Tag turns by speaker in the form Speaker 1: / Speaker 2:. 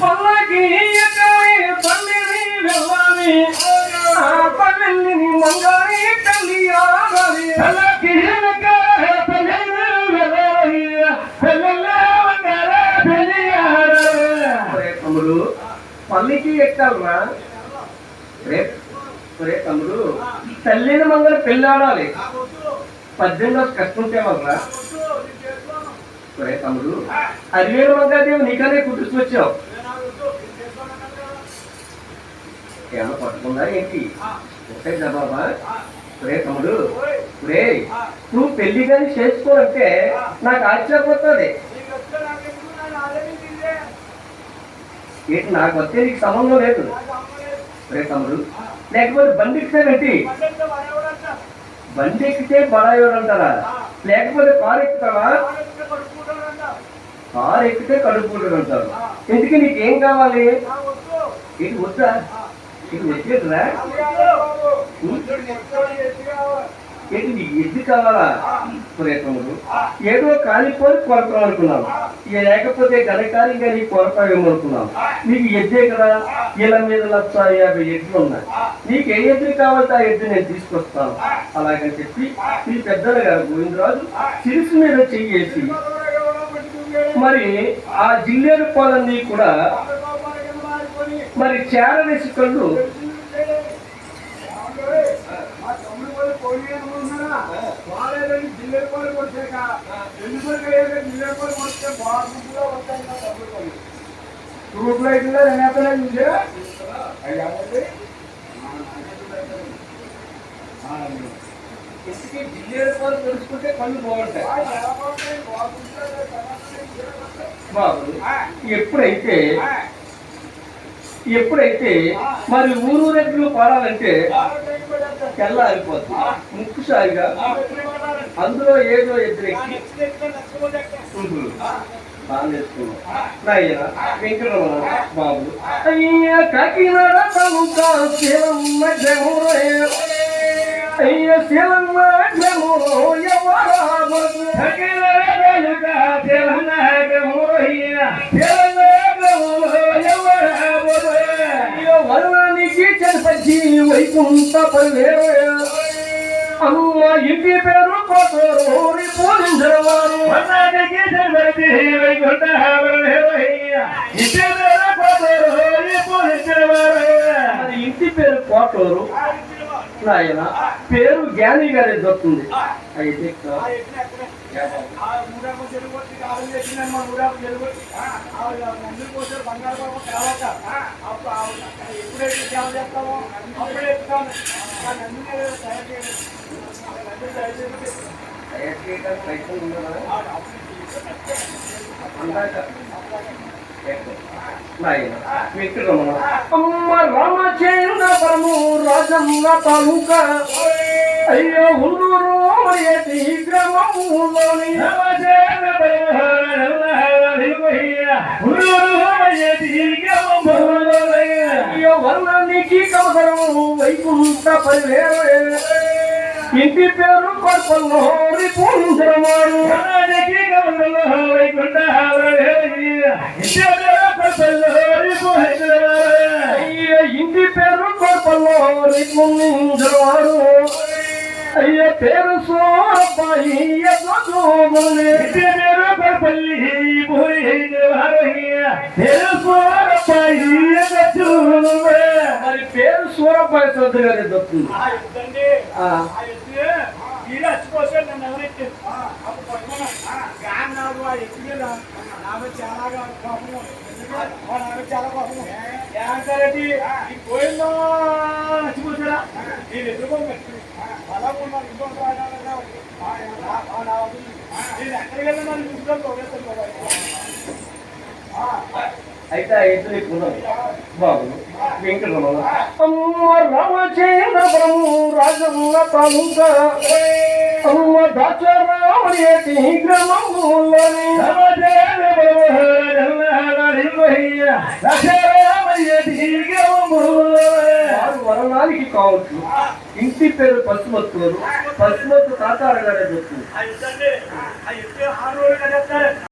Speaker 1: పల్లకి తల్లిని వెళ్ళాలి తల్లిని మంగారి తల్లి తమ్ముడు పల్లికి ఎక్కాలరా రే తమ్ముడు తల్లిని మంగళ పెళ్ళాడాలి 18 కట్టుకుంటే వల్ల తమ్ముడు 10,000 మంగాదేవి నీకనే కుట్టించుకొచ్చావు ఏమన్నా పట్టుకుందా ఏంటి ఒకటే జవాబా తమ్ముడు నువ్వు పెళ్లి కానీ చేసుకోవాలంటే నాకు ఆశ్చర్యపోతుంది ఏంటి నాకు వస్తే నీకు సంబంధం లేదు తమ్ముడు లేకపోతే బండి ఎక్కుతావేంటి బండి ఎక్కితే బడాయోడు అంటారా లేకపోతే కారు ఎక్కుతావా కారు ఎక్కితే కడుపుకుంటారు అంటారు ఎందుకు నీకేం కావాలి ఇది వద్దా ఇది వచ్చేదిరా ఏంటి నీకు ఎద్దు కావాలా తమ్ముడు ఏదో కాలిపోయి కొరకం అనుకున్నాను లేకపోతే ఘనకార్యంగా నీ కొరకేమనుకున్నాను నీకు ఎద్దే కదా ఇలా మీద 1,50,000 ఎద్దులు ఉన్నాయి నీకు ఏ ఎద్దు కావాలంటే ఆ ఎద్దు నేను తీసుకొస్తాను అలాగని చెప్పి నీ పెద్దలు గారు గోవిందరాజు సిరిసు మీద చెయ్యేసి మరి ఆ జిల్లేరు పొలన్నీ కూడా మరి చేరవేసి కళ్ళు
Speaker 2: గ్రూప్లో అయితే చూసా
Speaker 1: ఇంటికి జిల్లేరు పాలు తెలుసుకుంటే కళ్ళు బాగుంటాయి బాబు ఎప్పుడైతే మరి ఊరూరెట్లు పాడాలంటే తెల్లారిపోతుంది ముక్కుసారిగా అందులో ఏదో ఎదురెక్కి వెంకటరమణ బాబు అయ్యా కాకినాడ తాలూకా శీలమ్మ జమురే అయ్య శీలమ్మ జమురో వర్ణానికి చనిపచ్చి వైకుంఠ పరివేరు అమ్మ ఇంటి పేరు కోటూరి పూజించవారు వర్ణానికి చనిపచ్చి వైకుంఠ ఇంటి పేరు కోటూరి పూజించవారు ఇంటి పేరు కోటూరు నాయన పేరు జ్ఞాని గారి దొరుకుతుంది అయితే అమ్మ రామచంద్రపురము రాజమ్మ తాలూకా అయ్యో ఉన్నూరు గ్రామములోని అయ్యో వర్ణానికి కవసరము వైకుంఠ పరివేరు ఇంటి పేరు కొరపల్లోరి పూజించరమారు వైకుంఠ ఇంటి పేరు కొరపల్లోరి పూజించరమారు అయ్య పేరు సోరపాయి పేరు కొరపల్లి మరి పేరు సూరపాయి చౌదరి గారి దొరుకుతుంది
Speaker 2: చాలా కోపము పోయిందో నచ్చిపోతారా నేను ఎదుర్కొని అలా ఉన్నాను ఇంకో నేను ఎక్కడికి వెళ్ళినా చూసుకొని
Speaker 1: అయితే అయితే బాబు వెంకటరమణ అమ్మ రామచంద్రపురము రాజమ్మ తాలూకా అమ్మ దాచరామణి గ్రామములోని వరణానికి కావచ్చు ఇంటి పేరు పసుమత్తూరు తాతారు గారే చెప్తుంది